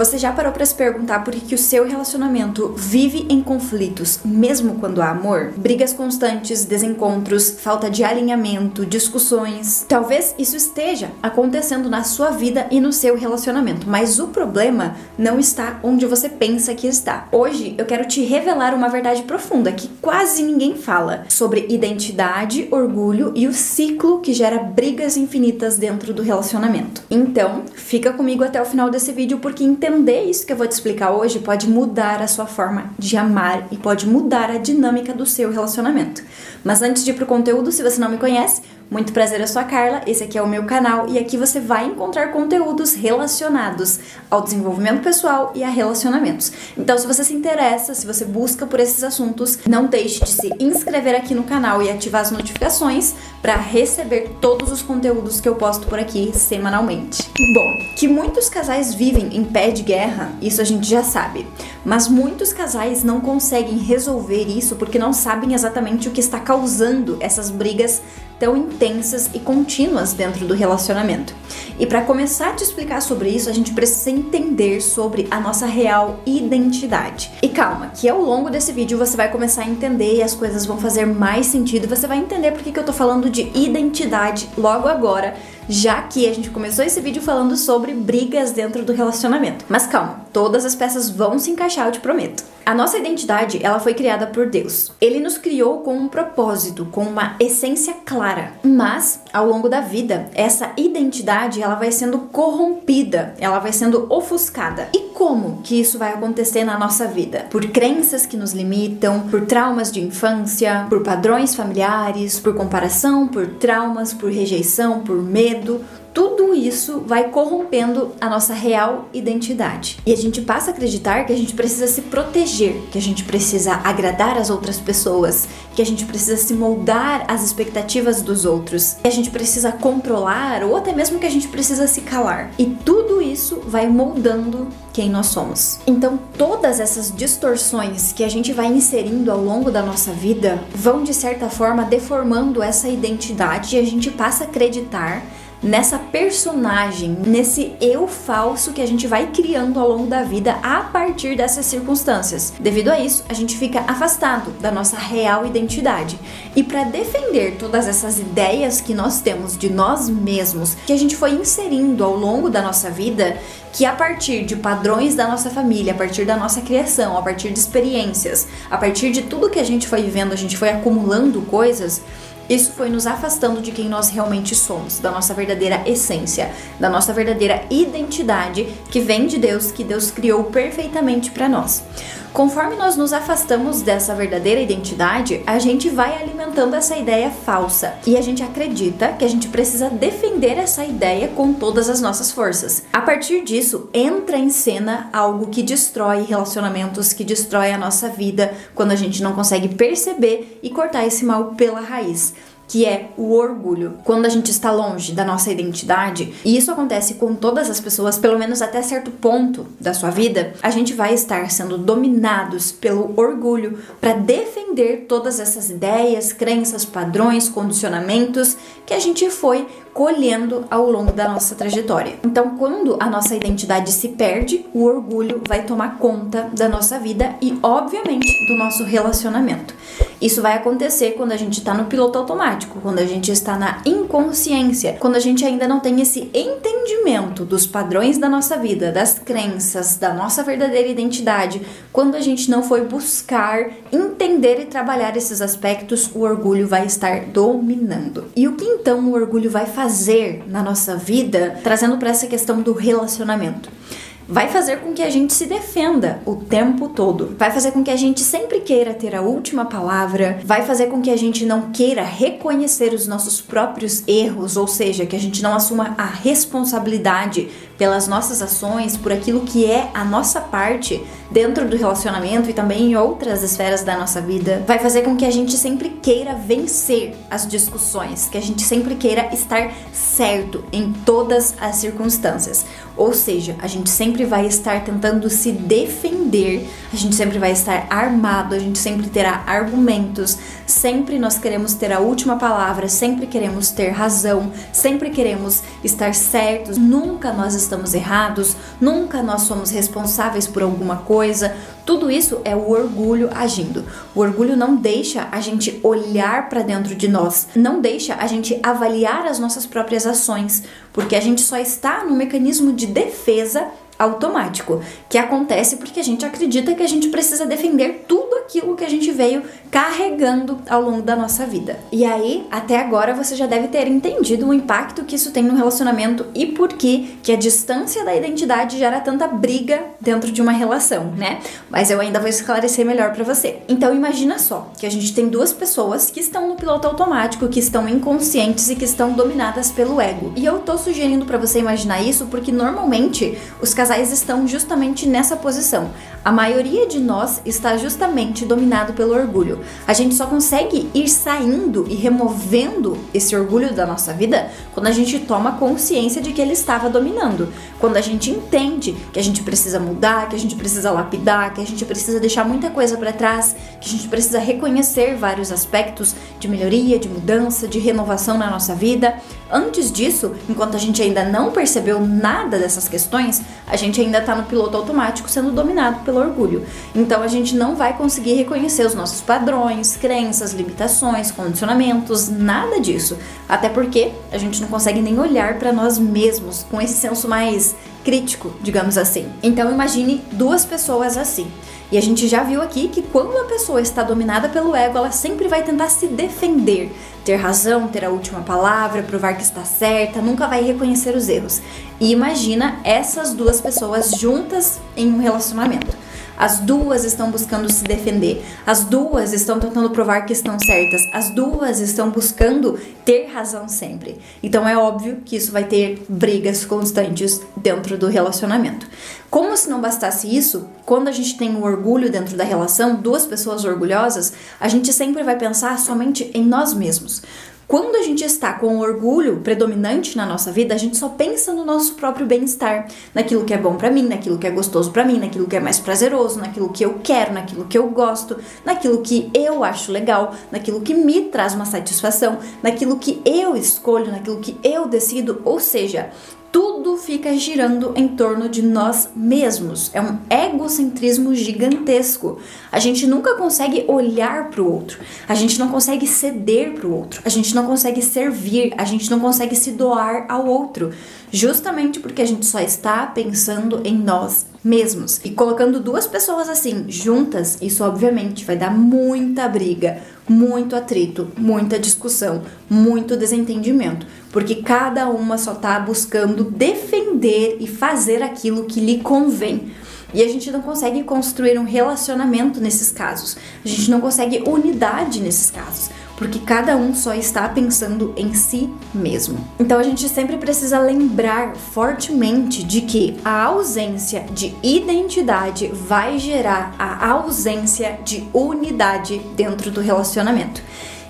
Você já parou para se perguntar por que o seu relacionamento vive em conflitos, mesmo quando há amor? Brigas constantes, desencontros, falta de alinhamento, discussões. Talvez isso esteja acontecendo na sua vida e no seu relacionamento, mas o problema não está onde você pensa que está. Hoje eu quero te revelar uma verdade profunda que quase ninguém fala sobre identidade, orgulho e o ciclo que gera brigas infinitas dentro do relacionamento. Então, fica comigo até o final desse vídeo porque entender isso que eu vou te explicar hoje pode mudar a sua forma de amar e pode mudar a dinâmica do seu relacionamento. Mas antes de ir pro conteúdo, se você não me conhece, muito prazer, eu sou a Carla, esse aqui é o meu canal e aqui você vai encontrar conteúdos relacionados ao desenvolvimento pessoal e a relacionamentos. Então, se você se interessa, se você busca por esses assuntos, não deixe de se inscrever aqui no canal e ativar as notificações para receber todos os conteúdos que eu posto por aqui semanalmente. Bom, que muitos casais vivem em pé de guerra, isso a gente já sabe, mas muitos casais não conseguem resolver isso porque não sabem exatamente o que está causando essas brigas tão intensas e contínuas dentro do relacionamento. E para começar a te explicar sobre isso, a gente precisa entender sobre a nossa real identidade. E calma, que ao longo desse vídeo você vai começar a entender e as coisas vão fazer mais sentido, você vai entender por que eu tô falando de identidade logo agora, já que a gente começou esse vídeo falando sobre brigas dentro do relacionamento. Mas calma, todas as peças vão se encaixar, eu te prometo. A nossa identidade, ela foi criada por Deus. Ele nos criou com um propósito, com uma essência clara. Mas, ao longo da vida, essa identidade, ela vai sendo corrompida, ela vai sendo ofuscada. E como que isso vai acontecer na nossa vida? Por crenças que nos limitam, por traumas de infância, por padrões familiares, por comparação, por traumas, por rejeição, por medo. Tudo isso vai corrompendo a nossa real identidade. E a gente passa a acreditar que a gente precisa se proteger, que a gente precisa agradar as outras pessoas, que a gente precisa se moldar às expectativas dos outros, que a gente precisa controlar ou até mesmo que a gente precisa se calar. E tudo isso vai moldando quem nós somos. Então, todas essas distorções que a gente vai inserindo ao longo da nossa vida vão, de certa forma, deformando essa identidade e a gente passa a acreditar nessa personagem, nesse eu falso que a gente vai criando ao longo da vida a partir dessas circunstâncias. Devido a isso, a gente fica afastado da nossa real identidade. E para defender todas essas ideias que nós temos de nós mesmos, que a gente foi inserindo ao longo da nossa vida, que a partir de padrões da nossa família, a partir da nossa criação, a partir de experiências, a partir de tudo que a gente foi vivendo, a gente foi acumulando coisas, isso foi nos afastando de quem nós realmente somos, da nossa verdadeira essência, da nossa verdadeira identidade que vem de Deus, que Deus criou perfeitamente para nós. Conforme nós nos afastamos dessa verdadeira identidade, a gente vai alimentando essa ideia falsa e a gente acredita que a gente precisa defender essa ideia com todas as nossas forças. A partir disso, entra em cena algo que destrói relacionamentos, que destrói a nossa vida, quando a gente não consegue perceber e cortar esse mal pela raiz, que é o orgulho. Quando a gente está longe da nossa identidade, e isso acontece com todas as pessoas, pelo menos até certo ponto da sua vida, a gente vai estar sendo dominados pelo orgulho para defender todas essas ideias, crenças, padrões, condicionamentos que a gente foi colhendo ao longo da nossa trajetória. Então, quando a nossa identidade se perde, o orgulho vai tomar conta da nossa vida e, obviamente, do nosso relacionamento. Isso vai acontecer quando a gente está no piloto automático, quando a gente está na inconsciência, quando a gente ainda não tem esse entendimento dos padrões da nossa vida, das crenças, da nossa verdadeira identidade, quando a gente não foi buscar entender e trabalhar esses aspectos, o orgulho vai estar dominando. E o que então o orgulho vai fazer na nossa vida, trazendo para essa questão do relacionamento? Vai fazer com que a gente se defenda o tempo todo. Vai fazer com que a gente sempre queira ter a última palavra. Vai fazer com que a gente não queira reconhecer os nossos próprios erros, ou seja, que a gente não assuma a responsabilidade pelas nossas ações, por aquilo que é a nossa parte dentro do relacionamento e também em outras esferas da nossa vida. Vai fazer com que a gente sempre queira vencer as discussões, que a gente sempre queira estar certo em todas as circunstâncias. Ou seja, a gente sempre vai estar tentando se defender, a gente sempre vai estar armado, a gente sempre terá argumentos, sempre nós queremos ter a última palavra, sempre queremos ter razão, sempre queremos estar certos, nunca nós estamos errados, nunca nós somos responsáveis por alguma coisa. Tudo isso é o orgulho agindo. O orgulho não deixa a gente olhar para dentro de nós, não deixa a gente avaliar as nossas próprias ações, porque a gente só está no mecanismo de defesa automático, que acontece porque a gente acredita que a gente precisa defender tudo aquilo que a gente veio carregando ao longo da nossa vida. E aí, até agora, você já deve ter entendido o impacto que isso tem no relacionamento e por que a distância da identidade gera tanta briga dentro de uma relação, né? Mas eu ainda vou esclarecer melhor pra você. Então imagina só, que a gente tem duas pessoas que estão no piloto automático, que estão inconscientes e que estão dominadas pelo ego. E eu tô sugerindo pra você imaginar isso porque normalmente os casais estão justamente nessa posição. A maioria de nós está justamente dominado pelo orgulho. A gente só consegue ir saindo e removendo esse orgulho da nossa vida quando a gente toma consciência de que ele estava dominando. Quando a gente entende que a gente precisa mudar, que a gente precisa lapidar, que a gente precisa deixar muita coisa para trás, que a gente precisa reconhecer vários aspectos de melhoria, de mudança, de renovação na nossa vida. Antes disso, enquanto a gente ainda não percebeu nada dessas questões, a gente ainda está no piloto automático sendo dominado pelo orgulho. Então a gente não vai conseguir reconhecer os nossos padrões, crenças, limitações, condicionamentos, nada disso. Até porque a gente não consegue nem olhar para nós mesmos com esse senso mais crítico, digamos assim. Então imagine duas pessoas assim. E a gente já viu aqui que quando a pessoa está dominada pelo ego, ela sempre vai tentar se defender, ter razão, ter a última palavra, provar que está certa, nunca vai reconhecer os erros. E imagina essas duas pessoas juntas em um relacionamento. As duas estão buscando se defender, as duas estão tentando provar que estão certas, as duas estão buscando ter razão sempre. Então é óbvio que isso vai ter brigas constantes dentro do relacionamento. Como se não bastasse isso, quando a gente tem um orgulho dentro da relação, duas pessoas orgulhosas, a gente sempre vai pensar somente em nós mesmos. Quando a gente está com o orgulho predominante na nossa vida, a gente só pensa no nosso próprio bem-estar, naquilo que é bom pra mim, naquilo que é gostoso pra mim, naquilo que é mais prazeroso, naquilo que eu quero, naquilo que eu gosto, naquilo que eu acho legal, naquilo que me traz uma satisfação, naquilo que eu escolho, naquilo que eu decido, ou seja, tudo fica girando em torno de nós mesmos. É um egocentrismo gigantesco. A gente nunca consegue olhar para o outro. A gente não consegue ceder para o outro. A gente não consegue servir. A gente não consegue se doar ao outro. Justamente porque a gente só está pensando em nós mesmos. E colocando duas pessoas assim, juntas, isso obviamente vai dar muita briga, muito atrito, muita discussão, muito desentendimento. Porque cada uma só tá buscando defender e fazer aquilo que lhe convém. E a gente não consegue construir um relacionamento nesses casos. A gente não consegue unidade nesses casos. Porque cada um só está pensando em si mesmo. Então a gente sempre precisa lembrar fortemente de que a ausência de identidade vai gerar a ausência de unidade dentro do relacionamento.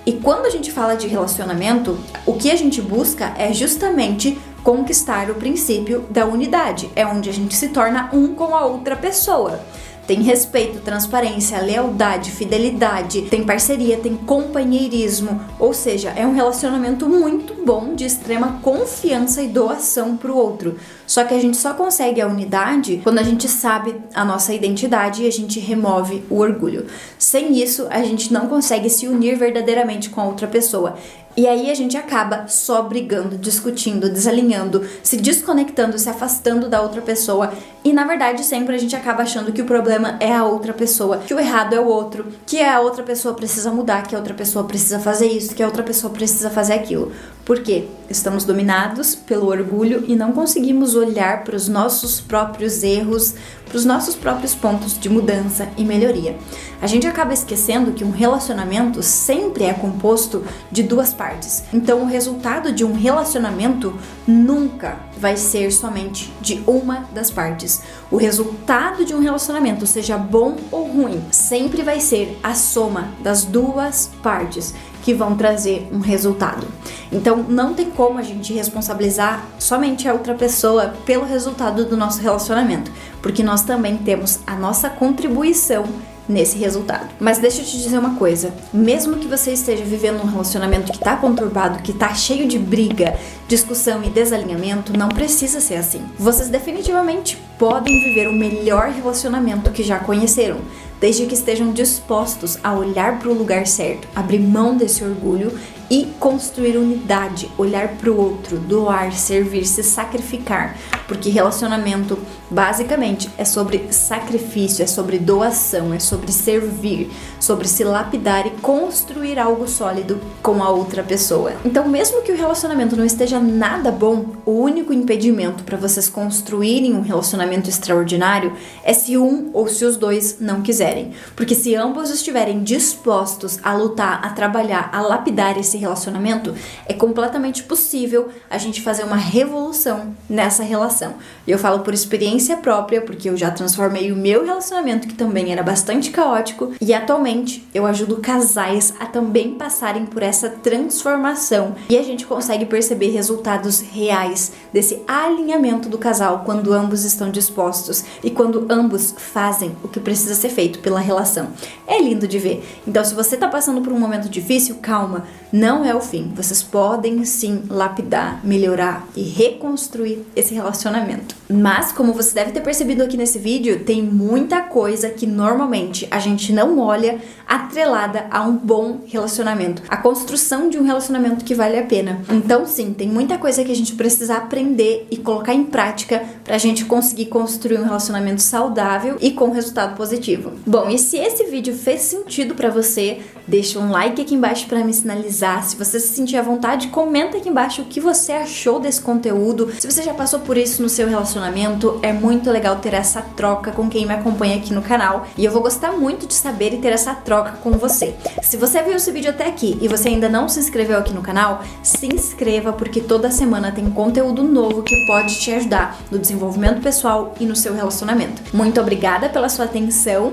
E quando a gente fala de relacionamento, o que a gente busca é justamente conquistar o princípio da unidade. É onde a gente se torna um com a outra pessoa. Tem respeito, transparência, lealdade, fidelidade, tem parceria, tem companheirismo, ou seja, é um relacionamento muito bom, de extrema confiança e doação para o outro. Só que a gente só consegue a unidade quando a gente sabe a nossa identidade e a gente remove o orgulho. Sem isso, a gente não consegue se unir verdadeiramente com a outra pessoa. E aí a gente acaba só brigando, discutindo, desalinhando, se desconectando, se afastando da outra pessoa. E na verdade sempre a gente acaba achando que o problema é a outra pessoa, que o errado é o outro, que a outra pessoa precisa mudar, que a outra pessoa precisa fazer isso, que a outra pessoa precisa fazer aquilo. Por quê? Estamos dominados pelo orgulho e não conseguimos olhar para os nossos próprios erros, para os nossos próprios pontos de mudança e melhoria. A gente acaba esquecendo que um relacionamento sempre é composto de duas partes. Então, o resultado de um relacionamento nunca vai ser somente de uma das partes. O resultado de um relacionamento, seja bom ou ruim, sempre vai ser a soma das duas partes que vão trazer um resultado. Então não tem como a gente responsabilizar somente a outra pessoa pelo resultado do nosso relacionamento, porque nós também temos a nossa contribuição nesse resultado. Mas deixa eu te dizer uma coisa, mesmo que você esteja vivendo um relacionamento que tá conturbado, que tá cheio de briga, discussão e desalinhamento, não precisa ser assim. Vocês definitivamente podem viver o melhor relacionamento que já conheceram, desde que estejam dispostos a olhar para o lugar certo, abrir mão desse orgulho e construir unidade, olhar para o outro, doar, servir, se sacrificar, porque relacionamento basicamente é sobre sacrifício, é sobre doação, é sobre servir, sobre se lapidar e construir algo sólido com a outra pessoa. Então, mesmo que o relacionamento não esteja nada bom, o único impedimento para vocês construírem um relacionamento extraordinário é se um ou se os dois não quiserem, porque se ambos estiverem dispostos a lutar, a trabalhar, a lapidar esse relacionamento, é completamente possível a gente fazer uma revolução nessa relação. E eu falo por experiência própria, porque eu já transformei o meu relacionamento, que também era bastante caótico, e atualmente eu ajudo casais a também passarem por essa transformação e a gente consegue perceber resultados reais desse alinhamento do casal quando ambos estão dispostos e quando ambos fazem o que precisa ser feito pela relação. É lindo de ver. Então, se você tá passando por um momento difícil, calma, não é o fim. Vocês podem sim lapidar, melhorar e reconstruir esse relacionamento. Mas, como você deve ter percebido aqui nesse vídeo, tem muita coisa que normalmente a gente não olha atrelada a um bom relacionamento, a construção de um relacionamento que vale a pena. Então, sim, tem muita coisa que a gente precisa aprender e colocar em prática pra gente conseguir construir um relacionamento saudável e com resultado positivo. Bom, e se esse vídeo fez sentido pra você, deixa um like aqui embaixo pra me sinalizar. Se você se sentir à vontade, comenta aqui embaixo o que você achou desse conteúdo. Se você já passou por isso no seu relacionamento, é muito legal ter essa troca com quem me acompanha aqui no canal. E eu vou gostar muito de saber e ter essa troca com você. Se você viu esse vídeo até aqui e você ainda não se inscreveu aqui no canal, se inscreva, porque toda semana tem conteúdo novo que pode te ajudar no desenvolvimento pessoal e no seu relacionamento. Muito obrigada pela sua atenção,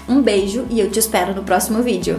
um beijo e eu te espero no próximo vídeo.